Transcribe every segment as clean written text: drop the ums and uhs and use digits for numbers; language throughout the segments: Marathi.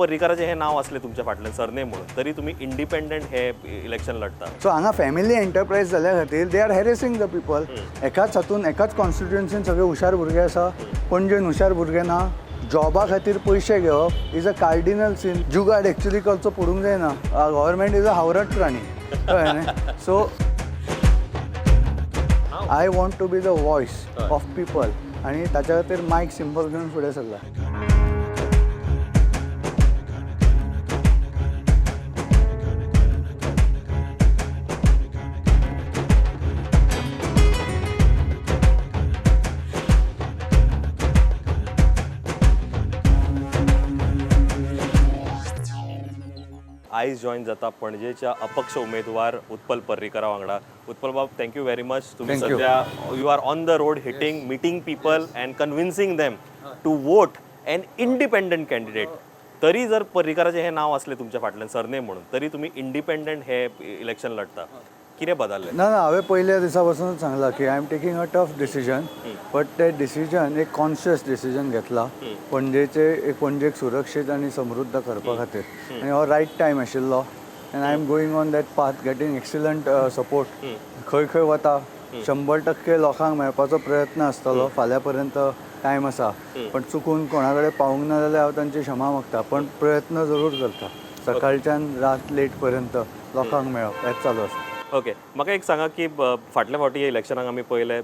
पर्रीकाराचें हें नांव असलें तुमच्या फाटल्यान सरनेम म्हणून तरी तुमी इंडिपेंडंट हे इलेक्शन लढता. सो हांगा फॅमिली एंटरप्रायज जाल्या खातीर दे आर हॅरेसिंग द पीपल. एकाच हातून एकाच कॉन्स्टिट्युएन्सीन सगळे हुशार भुरगे आसा, पणजेन हुशार भुरगे ना. जॉबा खातीर पयशे घेवप इज अ कार्डिनल सीन. जुगाड एक्चुली कसो पडूंक जायना. गव्हर्मेंट इज अ हावरट प्राणी. कळ्ळें न्ही? So I want to be the voice of people आनी ताच्या खातीर मायक सिंबल घेवन फुडें सरला. आयज जॉईन जाता पणजेच्या अपक्ष उमेदवार उत्पल पर्रीकरा वांगडा. Utpal bab, thank you very much. तुम्ही Thank you. सध्या you are on the road hitting meeting people and convincing them to vote an independent candidate. तरी जर पर्रीकाराचें हें नांव असलें तुमच्या फाटल्यान सरनेम म्हणून तरी तुमी इंडिपेंडंट हे इलेक्शन लढता. कितें बदललें? ना हांवें पयल्या दिसा पासूनच सांगलां की I am taking a tough decision. But ते डिसिजन एक कॉन्शियस डिसिजन घेतला पणजेक सुरक्षीत आनी समृद्ध करपा खातीर. आनी हो रायट टायम आशिल्लो end I am going on that path, getting excellent support. खंय खंय वता 100% लोकांक मेळपाचो प्रयत्न आसतलो. फाल्यां पर्यंत टायम आसा, पण चुकून कोणा कडेन पावूंक ना जाल्यार हांव तांची क्षमा मागता. पण प्रयत्न जरूर करता. सकाळच्यान रात लेट पर्यंत लोकांक मेळप हेंच चालू आसा. ओके, म्हाका एक सांगा की फाटल्या फावटी इलेक्शनाक आमी पळयलें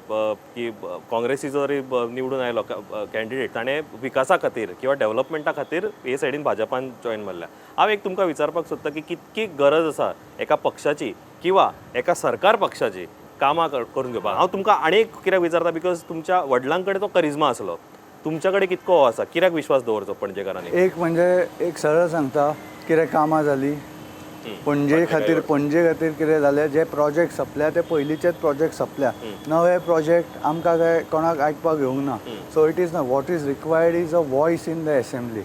की काँग्रेसीचो जरी निवडून आयलो कॅन्डिडेट ताणें विकासा खातीर किंवा डेव्हलपमेंटा खातीर हे सायडीन भाजपान जॉयन मारल्या. हांव एक तुमकां विचारपाक सोदतां की कितकी गरज आसा एका पक्षाची किंवा एका सरकार पक्षाची कामां करून घेवपाक. हांव तुमकां आनी एक कित्याक विचारता बिकॉज तुमच्या वडिलां कडेन तो करिज्मा आसलो, तुमच्या कडेन कितको आसा? कित्याक विश्वास दवरचो पणजेकारांनी? एक म्हणजे एक सरळ सांगता, कितें कामां जालीं पणजे खातीर कितें जालें, जे प्रोजेक्ट सोंपल्या ते पयलींचेच प्रोजेक्ट सोंपल्या. नवे प्रोजेक्ट आमकां काय कोणाक आयकपाक येवंक ना. सो इट इज ना what is required is a voice in the assembly,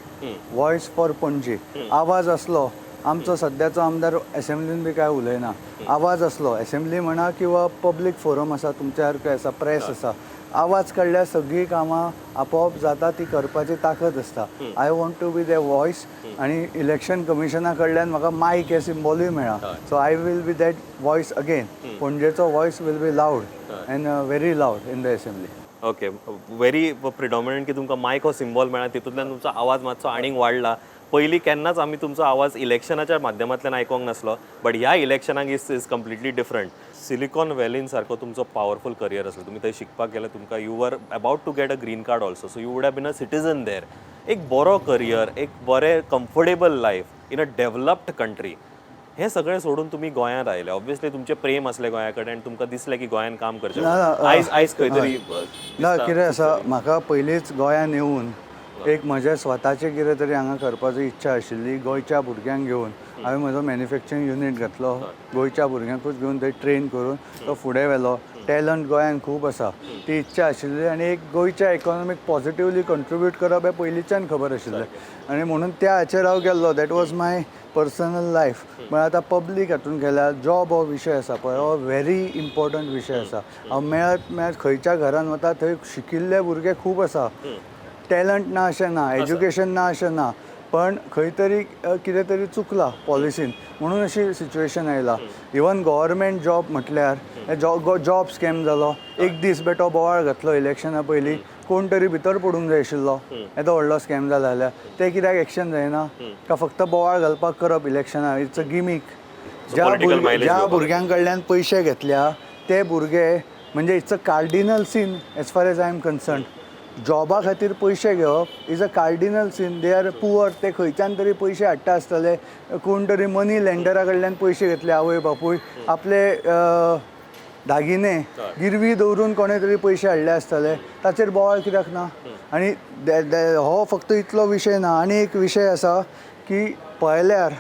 voice for पणजे. आवाज असलो. आमचो सद्याचो आमदार एसेंब्लीन बी काय उलयना. आवाज असलो एसेंब्ली म्हणा किंवा पब्लीक फोरम आसा तुमच्या सारके आसा, प्रेस आसा. आवाज काडल्यार सगळीं कामां आपोआप जाता, ती करपाची ताकद आसता. I want to be the voice. आनी इलेक्शन कमिशना कडल्यान म्हाका मायक हे सिंबॉलूय मेळ्ळा. So I will be that voice again. पणजेचो voice will be loud and very loud in the assembly. Okay, very predominant की तुमकां मायक हो सिंबॉल मेळ्ळा, तितूंतल्यान तुमचो आवाज मातसो आनीक वाडला. पयलीं केन्नाच आमी तुमचो आवाज इलेक्शनाच्या माध्यमांतल्यान आयकोंक नासलो, बट ह्या इलेक्शनाक इज कम्प्लिटली डिफरंट. सिलिकॉन व्हॅलीन सारको तुमचो पॉवरफूल करियर आसलो. तुमी थंय शिकपाक गेले, तुमकां you were about to get a green card also, so you would have been a citizen there. एक बरो करियर, एक बरें comfortable life in a developed country. हें सगळें सोडून तुमी गोंयांत आयले. ऑब्वियसली तुमचें प्रेम आसलें गोंया कडेन आनी तुमकां दिसलें की गोंयान काम करचें. आयज खंय तरी ना कितें आसा, म्हाका पयलींच गोंयान येवन एक म्हजें स्वताचें कितें तरी हांगा करपाची इच्छा आशिल्ली. गोंयच्या भुरग्यांक घेवन हांवें म्हजो मॅन्युफॅक्चरींग युनीट घातलो. गोंयच्या भुरग्यांकूच घेवन थंय ट्रेन करून तो फुडें व्हेलो. टॅलंट गोंयान खूब आसा, ती इच्छा आशिल्ली. आनी एक गोंयच्या इकॉनॉमीक पॉझिटिवली कंट्रिब्यूट करप हें पयलींच्यान खबर आशिल्लें. आनी म्हणून त्या हाचेर हांव गेल्लो. That was my personal life. पण आतां पब्लीक हातून गेल्यार जॉब हो विशय आसा पळय, हो व्हेरी इम्पॉर्टंट विशय आसा. हांव मेळत खंयच्या घरान वता थंय शिकिल्ले भुरगे खूब आसा. टॅलंट ना अशें ना, एज्युकेशन ना अशें ना, पण खंय तरी कितें तरी चुकलां पॉलिसीन, म्हणून अशी सिच्युएशन आयला. इवन गव्हर्मेंट जॉब म्हटल्यार जॉब स्कॅम जालो. एक दीस बेटो बोवाळ घातलो इलेक्शना पयलीं, कोण तरी भितर पडूंक जाय आशिल्लो. येदो व्हडलो स्कॅम जाला जाल्यार ते कित्याक एक्शन जायना? का फक्त बोवाळ घालपाक करप इलेक्शना? It's a गिमीक. ज्या भुरग्यां कडल्यान पयशे घेतल्या ते भुरगे म्हणजे it's a cardinal sin as far as I am concerned. जॉबा खातीर पयशे घेवप is a cardinal sin. They are poor. ते खंयच्यान तरी पयशे हाडटा आसतले. कोण तरी मनी लेंडरा कडल्यान पयशे घेतले आवय बापूय. आपले दागिने गिरवी दवरून कोणे तरी पयशे हाडले आसतले. ताचेर बोवाळ कित्याक ना? आनी हो फक्त इतलो विशय ना. आनी एक विशय आसा की पळयल्यार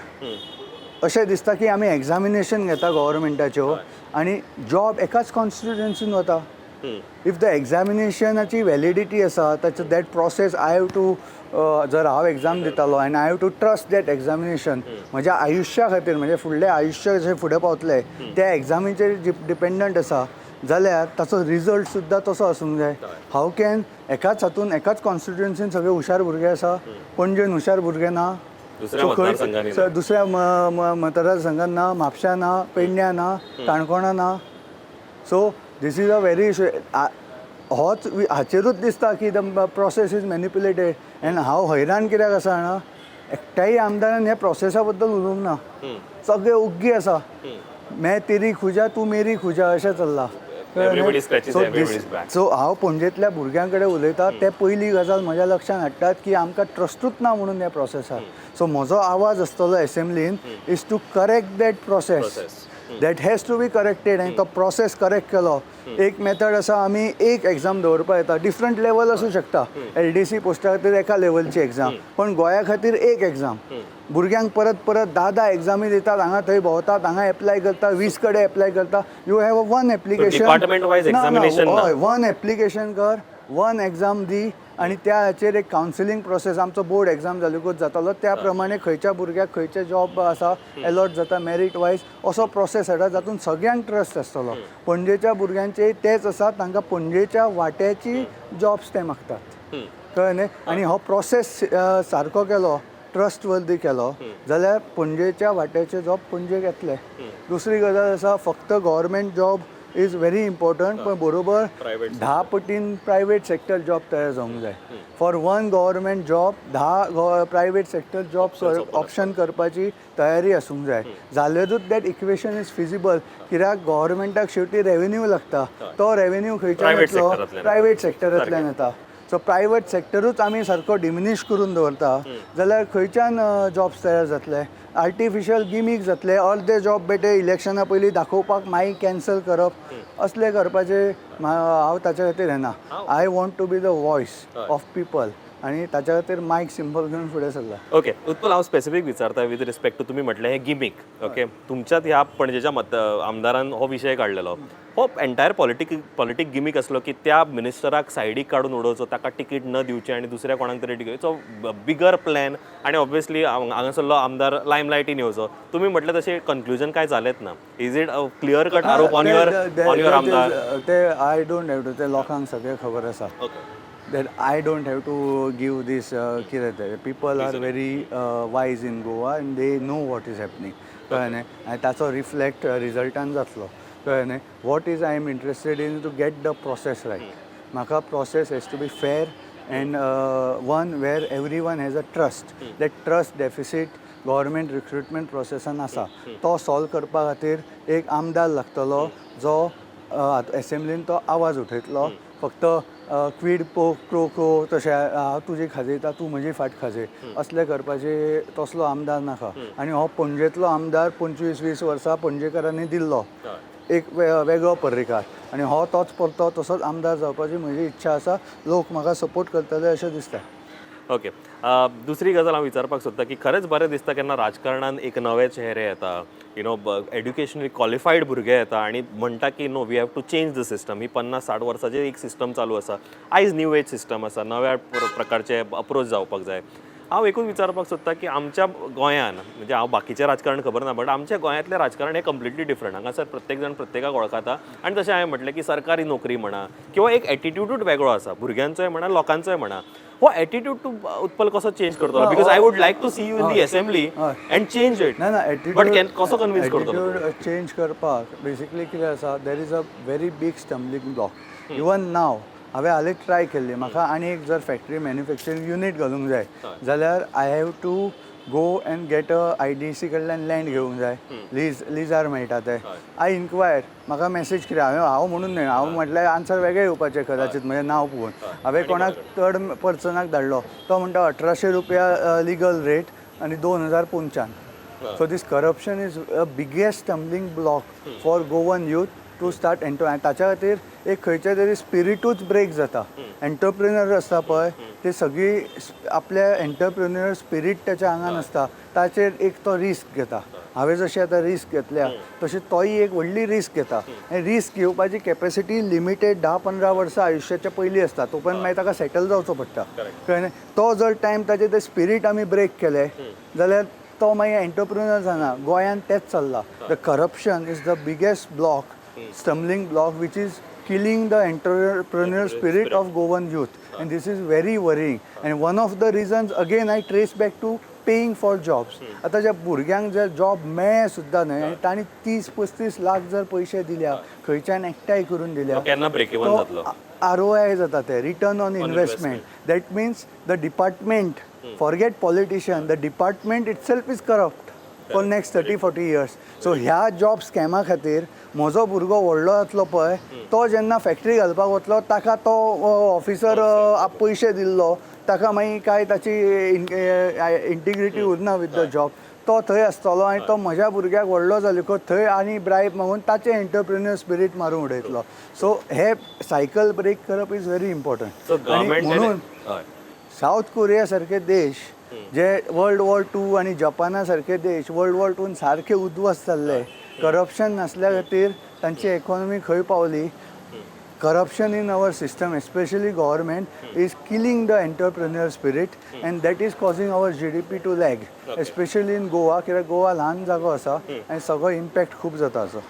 अशें दिसता की आमी एग्जामिनेशन घेता गव्हर्मेंटाच्यो आनी जॉब एकाच कॉन्स्टिट्युएन्सीन वता. इफ द एग्जामिनेशनाची व्हॅलिडिटी आसा, ताचो that process I have to जर हांव एग्जाम दितालो आनी I have to trust that examination म्हज्या आयुश्या खातीर, म्हणजे फुडलें आयुश्य जशें फुडें पावतलें त्या एग्जामीचेर डिपेंडंट आसा, जाल्यार ताचो रिजल्ट सुद्दां तसो आसूंक जाय. हाव कॅन एकाच हातून एकाच कॉन्स्टिट्युएन्सीन सगळे हुशार भुरगे आसा, पणजेन हुशार भुरगे ना. दुसऱ्या मतदारसंघांनी दुसऱ्या मतदारसंघात ना, म्हापशा ना, पेडण्या ना, काणकोणा ना. So this is a very होच हाचेरूच दिसता की the process is manipulated. And हांव हैराण कित्याक आसा जाणा, एकट्याय आमदारान ह्या प्रोसेसा बद्दल उलोवंक ना. सगळे ओग्गी आसा. मैं तेरी खुजा तू मेरी खुजा अशें चल्लां. सो हांव पणजेंतल्या भुरग्यां कडेन उलयतां, ते पयली गजाल म्हज्या लक्षांत हाडटात की आमकां ट्रस्टूच ना म्हणून ह्या प्रोसेसार. सो म्हजो आवाज आसतलो एसेंब्लीन is to correct that process. That has to be corrected. आनी तो प्रोसेस करेक्ट केलो. एक मेथड आसा, आमी एक एग्जाम दवरपा येता. डिफरंट लेवल आसूं शकता. LDC पोस्टा खातीर एका लेवलची एग्जाम, पण गोंया खातीर एक एग्जाम. भुरग्यांक परत परत 10 एग्जामी दितात, हांगा थंय भोंवतात, हांगा एप्लाय करता, 20 कडेन एप्लाय करता. You have a one application, department wise examination हय, वन एप्लिकेशन कर, वन एग्जाम दी, आनी त्या हाचेर एक कावन्सिलींग प्रोसेस. आमचो बोर्ड एग्जाम जाल्कूच जातालो, त्या प्रमाणे खंयच्या भुरग्याक खंयचे जॉब आसा अलॉट जाता मेरीट वायज, असो प्रोसेस हाडा जातून सगळ्यांक ट्रस्ट आसतलो. पणजेच्या भुरग्यांचे तेच आसा, तांकां पणजेच्या वाट्याची जॉब्स ते मागतात, कळ्ळें न्ही. आनी हो प्रोसेस सारको केलो, ट्रस्ट वर्दी केलो जाल्यार पणजेच्या वाट्याचे जॉब पणजेक येतले. दुसरी गजाल आसा, फक्त government job is very important, पण बरोबर 10 पटीन प्रायवेट सेक्टर जॉब तयार जावंक जाय. For one government job 10 private sector job option करपाची तयारी आसूंक जाय. जाल्यारूच दॅट इक्वेशन इज फिजिबल. कित्याक गव्हर्मेंटाक शेवटी रेवेन्यू लागता, तो रेवेन्यू खंयच्यान येतलो? प्रायवेट सेक्टरांतल्यान येता. सो प्रायवेट सेक्टरूच आमी सारको डिमिनीश करून दवरता जाल्यार खंयच्यान जॉब्स तयार जातले? आर्टिफिशियल गिमीक जातले. अर्दे जॉब बेटे इलेक्शना पयलीं दाखोवपाक मागीर कॅन्सल करप, असले करपाचे हांव ताचे खातीर येना. I want to be the voice of people, आनी ताच्या खातीर मायक सिंबल घेवन फुडें सरला. ओके उत्पल, हांव स्पेसिफीक विचारता विथ रिस्पेक्ट टू तुमी म्हटलें हें गिमीक. ओके, तुमच्याच ह्या पणजेच्या आमदारान हो विशय काडलेलो. हो एंटायर पॉलिटीक गिमीक आसलो की त्या मिनिस्टराक सायडीक काडून उडोवचो, ताका टिकीट न दिवचें आनी दुसऱ्या कोणाक तरी टिकीट. सो बिगर प्लॅन आनी ऑब्वियसली हांगासरलो आमदार लायमलायटीन येवचो. तुमी म्हटलें तशें कन्क्लुजन काय जालेंच ना. Is it a clear cut आरोप ऑन युअर आमदार? ते आय डोंट हॅव टू, ते लोकांक सगळें खबर आसा. That I don't have to give this people are very wise in Goa and they know what is happening. And that's a reflect resultant जातलो. What is I am interested in to get the process right. Maka process has to be fair and one where everyone has a trust. That trust deficit government recruitment processan आसा तो सॉल्व करपा खातीर एक आमदार लागतलो जो एसेंब्लीन तो आवाज उठयतलो. फक्त क्वीड प्रो को तशें हांव तुजी खाजयता तूं म्हजी फाट खाजय असले करपाचे तसलो आमदार नाका. आनी हो पणजेंतलो आमदार 25-20 वर्सां पणजेकारांनी दिल्लो एक वेगळो पर्रीकार, आनी हो तोच परतो तसोच आमदार जावपाची म्हजी इच्छा आसा. लोक म्हाका सपोर्ट करतले अशें दिसता. ओके, दुसरी गजाल हांव विचारपाक सोदता की खरेंच बरें दिसता केन्ना राजकारणान एक नवे चेहरे येता, एड्युकेशनली क्वॉलिफायड भुरगे येता आनी म्हणटा की no we have to change the system. ही 50-60 वर्सांचेर एक सिस्टम चालू आसा, आयज न्यू एज सिस्टम आसा, नव्या प्रकारचे अप्रोच जावपाक जाय. हांव एकूच विचारपाक सोदता की आमच्या गोंयान, म्हणजे हांव बाकीचें राजकारण खबर ना, बट आमच्या गोंयांतलें राजकारण हें कंप्लिटली डिफरंट. हांगासर प्रत्येक जाण प्रत्येकाक वळखता आनी तशें हांवें म्हटलें की सरकारी नोकरी म्हणा किंवा एक एटिट्यूडूच वेगळो आसा, भुरग्यांचोय म्हणा लोकांचोय म्हणा. हो एटिट्यूड तूं उत्पल कसो चेंज करतलो? Because I would like to see you in the assembly and change it. ना बट कसो कन्विन्स करतलो? एटिट्यूड चेंज करपाक बेसिकली कितें आसा, there is a very big stumbling block. Even now हांवें हालीं ट्राय केल्ली, म्हाका आनी एक जर फॅक्टरी मॅन्युफॅक्चरींग युनीट घालूंक जाय जाल्यार I have to go and get a IDC कडल्यान लँड घेवंक जाय. लिजार मेळटा ते. आय इन्क्वायर, म्हाका मॅसेज कितें हांव म्हणून न्हय, हांव म्हटल्यार आन्सर वेगळे येवपाचें कदाचित म्हजें नांव पळोवन. हांवें कोणाक थर्ड पर्सनाक धाडलो, तो म्हणटा 1800 रुपया लिगल रेट आनी 2000 पोंदच्यान. So this corruption is a biggest stumbling block for Goan youth to start ताच्या खातीर एक खंयचे तरी स्पिरिटूच ब्रेक जाता. एंटरप्रिनर आसता पळय, ते सगळी आपल्या एंटरप्रिन्युअर स्पिरीट त्याच्या आंगान आसता, ताचेर एक तो रिस्क घेता. हांवें जशी आतां रिस्क घेतल्या तशी तोय एक व्हडली रिस्क घेता. रिस्क घेवपाची कॅपेसिटी लिमिटेड 10-15 वर्सां आयुश्याच्या पयलीं आसता, तोपर्यंत मागीर ताका सेटल जावचो पडटा. कळ्ळें? तो जर टायम ताचे ते स्पिरीट आमी ब्रेक केले जाल्यार तो मागीर एंटरप्रिनर जाना. गोंयांत तेंच चल्लां. The corruption is the biggest block, stumbling block which is killing the entrepreneurial spirit of Goan youth, and this is very worrying. And one of the reasons again I trace back to paying for jobs. आतां ज्या भुरग्यांक जर जॉब मेळ्ळे सुद्दां न्हय आनी तांणी 30-35 लाख जर पयशे दिल्या खंयच्यान एकठांय करून दिल्या केन्ना ब्रेक इवन जातलो ROI जाता ते return on investment. That means the department forget politician, the department itself is corrupt for next 30-40 years. So ह्या जॉब स्कॅमा खातीर म्हजो भुरगो व्हडलो जातलो पळय तो जेन्ना फॅक्टरी घालपाक वतलो ताका तो ऑफिसर पयशे दिल्लो ताका मागीर काय ताची इंटिग्रिटी उरना विथ द जॉब. तो थंय आसतलो आनी तो म्हज्या भुरग्याक व्हडलो जालो थंय आनी ब्रायब मागून ताचें एंटरप्रिन्युअर स्पिरीट मारून उडयतलो. सो हे सायकल ब्रेक करप इज व्हेरी इम्पॉर्टंट. म्हणून साऊथ कोरिया सारके देश जे वर्ल्ड वॉर 2 आनी जपाना सारके देश वर्ल्ड वॉर 2 सारके उद्ध्वस्त जाल्ले, करप्शन नासल्या खातीर तांची इकॉनॉमी खंय पावली. Corruption in our system, especially government, is killing the entrepreneurial spirit, and that is causing our GDP to lag, especially in Goa. कित्याक गोवा ल्हान जागो आसा आनी सगळो इम्पॅक्ट खूब जाता असो.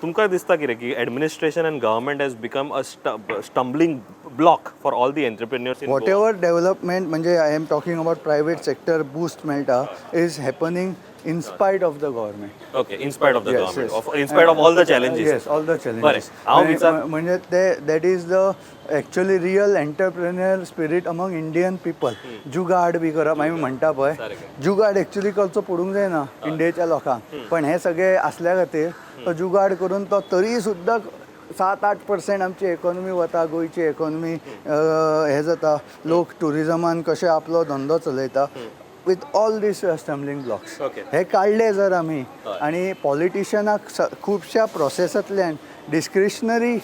तुमकां दिसता कितें की administration and government has become a stumbling block for all the entrepreneurs in whatever development म्हणजे I am talking about private sector boost मेळटा is happening in spite of the government. Okay, in spite of the government, in spite of all the challenges. Yes, all the challenges. म्हणजे that is the actually real entrepreneurial spirit among Indian people. जुगाड बी करप आमी म्हणटा पळय, जुगाड एक्चुअली करचो पडूंक जायना इंडियेच्या लोकांक, पण हे सगळे असल्या खातीर तो जुगाड करून तो तरी सुद्दां 7-8% आमची इकॉनॉमी वता, गोंयची इकॉनॉमी हे जाता, लोक टुरिजमान कशे आपलो धंदो चलयता. With all these stumbling blocks हे काडले जर आमी आनी पॉलिटिशनाक खुबश्या प्रोसेसांतल्यान डिस्क्रिशनरी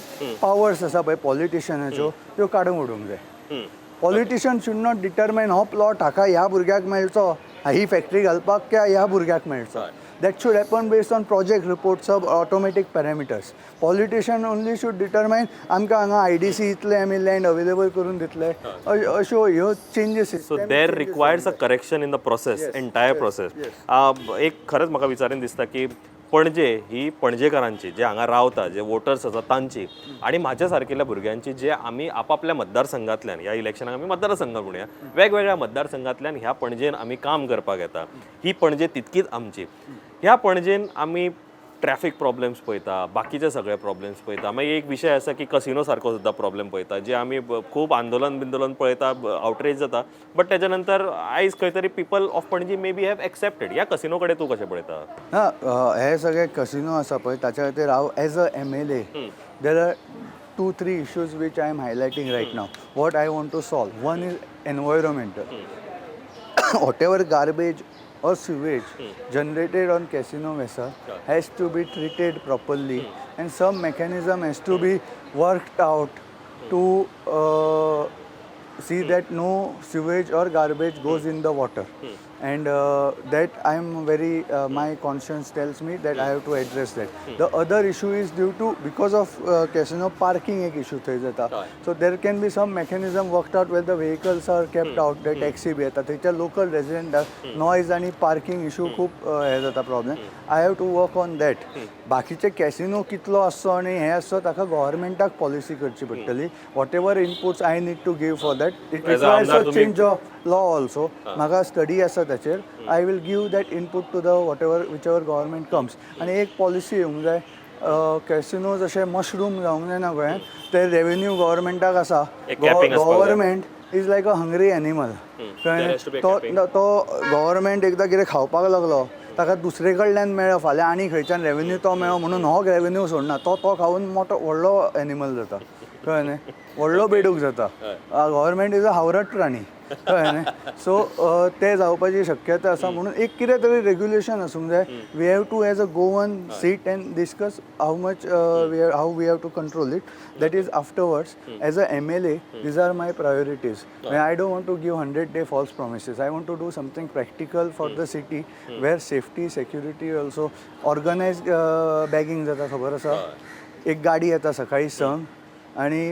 पावर्स आसा पळय पॉलिटिशनाच्यो त्यो काडून उडोवंक जाय. पॉलिटिशियन शूड नॉट डिटरमाइन हो प्लॉट हाका ह्या भुरग्याक मेळचो, ही फॅक्टरी घालपाक क्या ह्या भुरग्याक मेळचो. That should happen based on project reports of automatic parameters. Politician only should determine आमकां हांगा IDC इतले आमी लँड अवेलेबल करून दितले अश्यो ह्यो changes. So there requires a correction in the process, entire process. एक खरंच म्हाका विचारून दिसता की पणजे ही पणजेकारांची जे हांगा रावता जे वोटर्स आसा तांची आनी म्हाज्या सारकेल्या भुरग्यांची जे आमी आपापल्या मतदारसंघांतल्यान ह्या इलेक्शनाक आमी मतदारसंघ म्हणुया वेगवेगळ्या मतदारसंघांतल्यान ह्या पणजेन आमी काम करपाक येता. ही पणजे तितकीच आमची. ह्या पणजेन आमी ट्रॅफिक प्रॉब्लेम्स पळयता, बाकीचे सगळे प्रॉब्लेम्स पळयता. मागीर एक विशय आसा की कसिनो सारको सुद्दां प्रॉब्लेम पळयता, जे आमी खूब आंदोलन पळयता, आउटरीच जाता. बट तेच्या नंतर आयज खंय तरी people of Panaji may be have accepted. ह्या कसिनो कडेन तूं कशें पळयता? हे सगळे कसिनो आसा पळय ताच्या खातीर हांव age a MLA there are 2-3 issues which I am highlighting right now. What I want to solve. One is environmental. Whatever garbage or sewage generated on casino vessel has to be treated properly, and some mechanism has to be worked out to see that no sewage or garbage goes in the water. And that I am very my conscience tells me that I have to address that. The other issue is due to because of casino parking ek issue thai jata. So there can be some mechanism worked out where the vehicles are kept out, the taxi bhi येता थंयच्या local resident noise आणि parking issue खूब हे जाता problem. I have to work on that. बाकीचे कॅसिनो कितलो आसचो आनी हे आसचो ताका गव्हर्मेंटाक पॉलिसी करची पडटली. Whatever inputs I need to give for that it requires a change of law also. म्हाका स्टडी आसा ताचेर. I will give that input to the whatever whichever government comes. आनी एक पॉलिसी येवंक जाय, कॅसिनोज अशे मशरूम जावंक जायना गोंयांत. ते रेवेन्यू गव्हर्मेंटाक आसा. Government is like a hungry animal. तो गव्हर्मेंट एकदां कितें खावपाक लागलो ताका दुसरे कडल्यान मेळ्ळो फाल्यां आनी खंयच्यान रेवेन्यू तो मेळ्ळो म्हणून हो रेवेन्यू सोडना. तो खावन मोठो व्हडलो एनिमल जाता. कळ्ळें न्ही, व्हडलो बेडूक जाता. गव्हर्मेंट इज अ हावरट प्राणी. कळ्ळें न्ही. सो ते जावपाची शक्यता आसा. म्हणून एक कितें तरी रेग्युलेशन आसूंक जाय. We have to as a Goan sit and discuss how much how we have to control it. That is afterwards as a MLA these are my priorities. I don't want to give 100-day false promises. I want to do something practical for the city where safety, security also. Organized bagging जाता खबर आसा. एक गाडी येता सकाळी संक आनी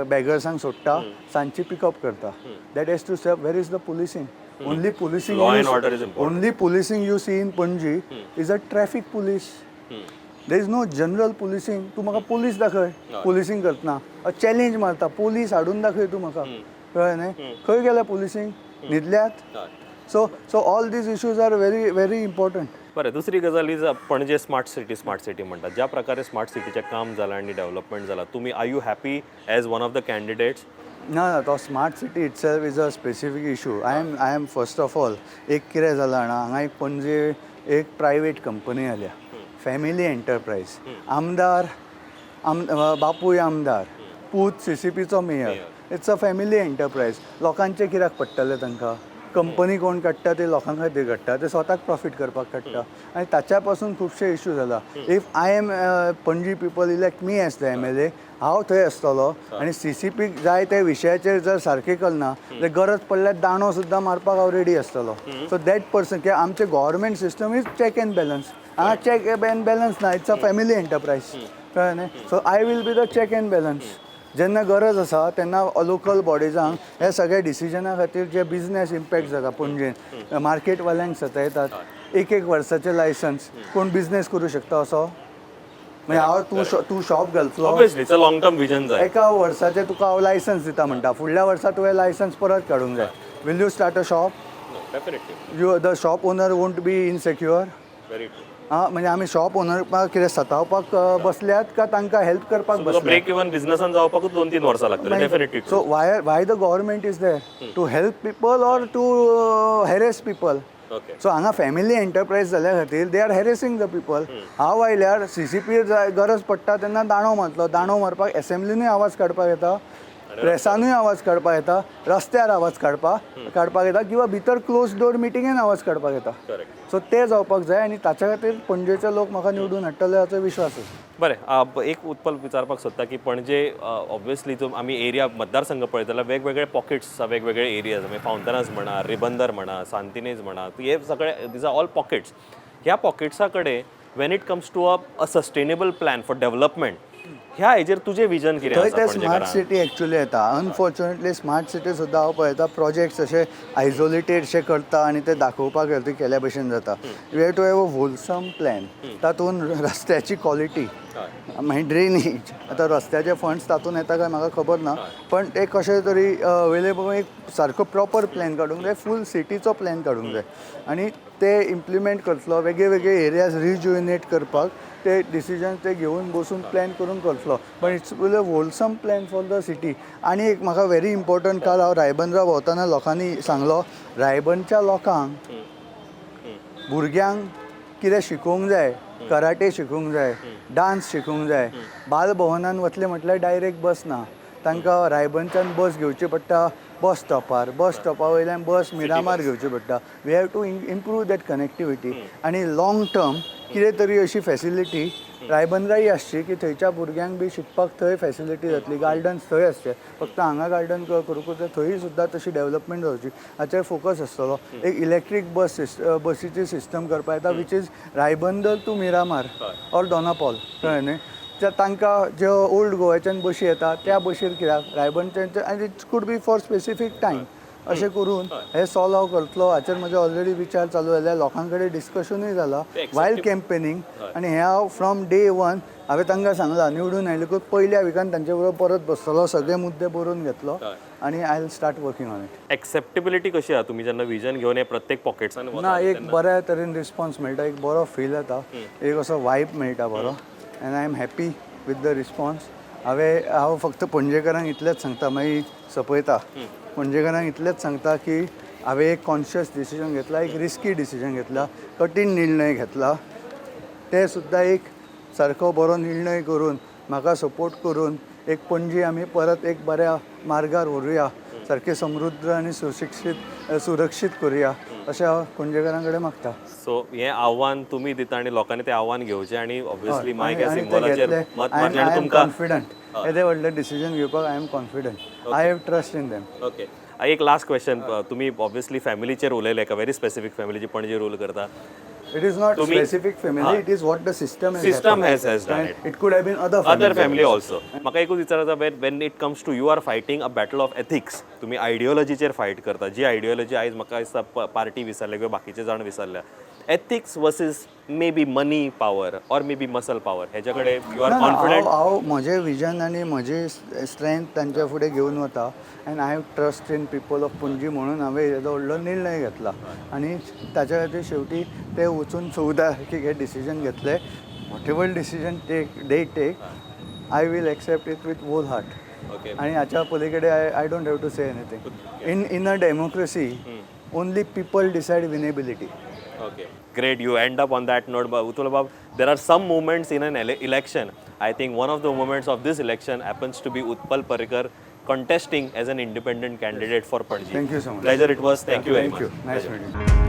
बॅगर्सांक सोडटा, सांजची पिकअप करता. That has to stop. Where is the policing? Only policing you see in Panaji is a traffic police. There is no general policing. तूं म्हाका पुलीस दाखय पुलिसींग करतना. चॅलेंज मारता, पुलीस हाडून दाखय तूं म्हाका. कळ्ळें न्ही. खंय गेल्या पुलिसींग? न्हिदल्यात. So all these issues are very very important. बरं, दुसरी गजाल इज पणजे स्मार्ट सिटी म्हणतात. ज्या प्रकारे स्मार्ट सिटीचें काम जालां आणि डेव्हलपमेंट जाला, तुम्ही are you happy as one of the candidates? ना तो smart city itself is a specific issue. I am first of all एक कितें जालां जाणा, हांगा एक पणजे एक प्रायवेट कंपनी आल्या, फॅमिली एंटरप्रायज. आमदार बापूय आमदार, पूत CCPचो mayor. It's a family enterprise. लोकांचे कित्याक पडटले तांकां? कंपनी कोण काडटा ते लोकां खातीर काडटा, ते स्वताक प्रॉफीट करपाक काडटा. आनी ताच्या पासून खुबशे इश्यू जाला. If I am Panaji people elect me as the MLA, हांव थंय आसतलो आनी CCPक जाय त्या विशयाचेर जर सारकें करना जाल्यार गरज पडल्यार दांडो सुद्दां मारपाक हांव रेडी आसतलो. सो दॅट पर्सन कित्याक आमचें government system is check and balance. हांगा चॅक एंड बॅलन्स ना. It's a family enterprise. कळ्ळें न्ही? So I will be the check and balance. जेन्ना गरज आसा तेन्ना लोकल बॉडीजांक हे सगळे डिसिजना खातीर जे बिझनेस इम्पॅक्ट जाता पणजेन, मार्केटवाल्यांक सतायतात. एक वर्साचें लायसन्स कोण बिझनेस करूं शकता असो? म्हणजे हांव तूं शॉप घालतलो, obviously it's a long term vision जाय. एका वर्साचें तुका हांव लायसन्स दिता म्हणटा, फुडल्या वर्सा तुवें लायसन्स परत काडूंक जाय. Will you start a shop? Definitely. The shop owner won't be insecure? Very true. म्हणजे आमी शॉप ओनराक कितें सतावपाक बसल्यात काय तांकां हेल्प करपाक बसल्यात? ब्रेक इवन बिझनसान जावपाकूच 2-3 वर्सां लागतली. Definitely. So why the government is there? To help people or to harass people? Okay. So हांगा फॅमिली एंटरप्रायज जाल्या खातीर दे आर हॅरेसिंग द पीपल. हांव आयल्यार CCP गरज पडटा तेन्ना दांडो मारतलो. दांडो मारपाक एसेंब्लीनूय आवाज काडपाक येता, प्रेसानूय आवाज काडपाक येता, रस्त्यार आवाज काडपाक येता, किंवा भितर क्लोज डोर मिटिंगेन आवाज काडपाक येता. करेक्ट. सो ते जावपाक जाय आनी ताच्या खातीर पणजेचे लोक म्हाका निवडून हाडटले हाचो विश्वास आसा. बरें, एक उत्पल विचारपाक सोदता की पणजे ऑब्वियसली जो आमी एरिया मतदारसंघ पळयता जाल्यार वेगवेगळे पॉकेट्स आसा, वेगवेगळे एरियाज. म्हणजे फावंटनाज म्हणा, रिबंदर म्हणा, सांतिनेज म्हणा, हे सगळे दीज आर ऑल पॉकेट्स. ह्या पॉकेट्सा कडेन when it comes to a sustainable plan for development, ह्या हेजेर तुजें विजन कितें थंय आसा ते पणजेकारांक? स्मार्ट सिटी एक्चुली येता. अनफॉर्च्युनेटली स्मार्ट सिटी सुद्दां हांव पळयता प्रोजेक्ट्स अशे आयसोलेटेडशे करता आनी ते दाखोवपाक खातीर केल्या भशेन जाता. You have to have a wholesome plan. तातूंत रस्त्याची क्वॉलिटी, मागीर ड्रेनेज. आतां रस्त्याचे फंड्स तातूंत येता काय म्हाका खबर ना, पण ते कशे तरी अवेलेबल एक सारको प्रॉपर प्लॅन काडूंक जाय, फूल सिटीचो प्लॅन काडूंक जाय आनी ते इम्प्लिमेंट करतलो. वेगळे वेगळे एरियाज रिज्युनेट करपाक ते डिसिजन ते घेवन बसून प्लॅन करून करतलो. But it's will a wholesome plan for the city. आनी एक म्हाका व्हेरी इम्पॉर्टंट काल हांव रायबंदरा भोंवतना लोकांनी सांगलो, रायबंदच्या लोकांक भुरग्यांक कितें शिकोवंक जाय, कराटे शिकोवंक जाय, डान्स शिकोवंक जाय, बालभवनान वतले म्हटल्यार डायरेक्ट बस ना. तांकां रायबंदच्यान बस घेवची पडटा बस स्टॉपार वयल्यान बस मिरामार घेवची पडटा. We have to improve that connectivity. आनी लाँग टर्म कितें तरी अशी फॅसिलिटी रायबंद्राय आसची की थंयच्या भुरग्यांक बी शिकपाक थंय फॅसिलिटी जातली. गार्डन्स थंय आसचे, फक्त हांगा गार्डन करूंकूच जाय, थंय सुद्दां तशी डेव्हलपमेंट जावची हाचेर फोकस आसतलो. एक इलेक्ट्रीक बसीची सिस्टम करपाक येता which is Ribandar to Miramar or Dona Paula. कळ्ळें न्ही? तांकां ज्यो ओल्ड गोव्याच्यान बशी येता त्या बशीर कित्याक रायबंदच्या, आनी it could be for specific time अशें करून हे सॉल्व हांव करतलो. हाचेर म्हजे ऑलरेडी विचार चालू जाल्या. लोकां कडेन डिस्कशनूय जाला वायल कॅम्पेनींग. आनी हे हांव फ्रॉम डे वन हांवें तांकां सांगलां, निवडून आयलेकूच पयल्या विकान तांचे बरोबर परत बसतलो, सगळे मुद्दे बरोवन घेतलो आनी I will start working on it. Acceptability कशी आहा तुमी जेन्ना विजन घेवन हे प्रत्येक पॉकेट्सान ना, एक बऱ्या तरेन रिस्पॉन्स मेळटा, एक बरो फील येता, एक असो वायब मेळटा बरो. And I am happy with the response. हांव फक्त पणजेकारांक इतलेंच सांगता, मागीर सपयता, पणजेकारांक इतलेंच सांगता की हांवें एक कॉन्शियस डिसिजन घेतला, एक रिस्की डिसिजन घेतला, कठीण निर्णय घेतला. ते सुद्दां एक सारको बरो निर्णय करून म्हाका सपोर्ट करून एक पणजी आमी परत एक बऱ्या मार्गार व्हरुया, सारके समृद्ध आनी सुरक्षीत करुया अशें हांव पणजेकारां कडेन मागता. सो हें आव्हान तुमी दिता आनी लोकांनी तें आव्हान घेवचें आनी ऑब्वियसली मायक ह्या सिम्बॉलाचेर मत मारचें आनी तुमकां कॉन्फिडंट येदें व्हडलें डिसिजन घेवपाक I am confident. I have trust in them. Okay. एक लास्ट क्वेश्चन. तुमी ऑब्वियसली फॅमिलीचेर उलयले, एका व्हेरी स्पेसिफीक फॅमिली जी पणजे रूल करता. It is not specific family, it is what the system has done it. It could have been other family also. म्हाका एकूच विचारता, when it comes to you are fighting a battle of ethics, तुम्ही आयडियोलॉजीचेर फायट करता, जी आयडियोलॉजी आयज म्हाका दिसता पार्टी विसरल्या किंवा बाकीचे जाण विसरल्या. Ethics versus may be money power और मे बी मसल पॉवर ह्याच्याकडे यू आर कॉन्फिडंट? हांव म्हजें विजन आनी म्हजी स्ट्रेंथ तांच्या फुडें घेवन वता end I have trust in people of Panaji म्हणून हांवें हेजो व्हडलो निर्णय घेतला आनी ताच्या खातीर शेवटी ते वचून चवदा की हे डिसिजन घेतले. Whatever decision take I will accept it with whole heart. Okay. आणि हाच्या पलीकडे I don't have to say anything. In a democracy only people decide winnability. Okay, great. You end up on that note, Utul Bab. There are some moments in an election. I think one of the moments of this election happens to be Utpal Parikar contesting as an independent candidate for Panji. Thank you so much. Pleasure it was. Thank you very much. Nice meeting you.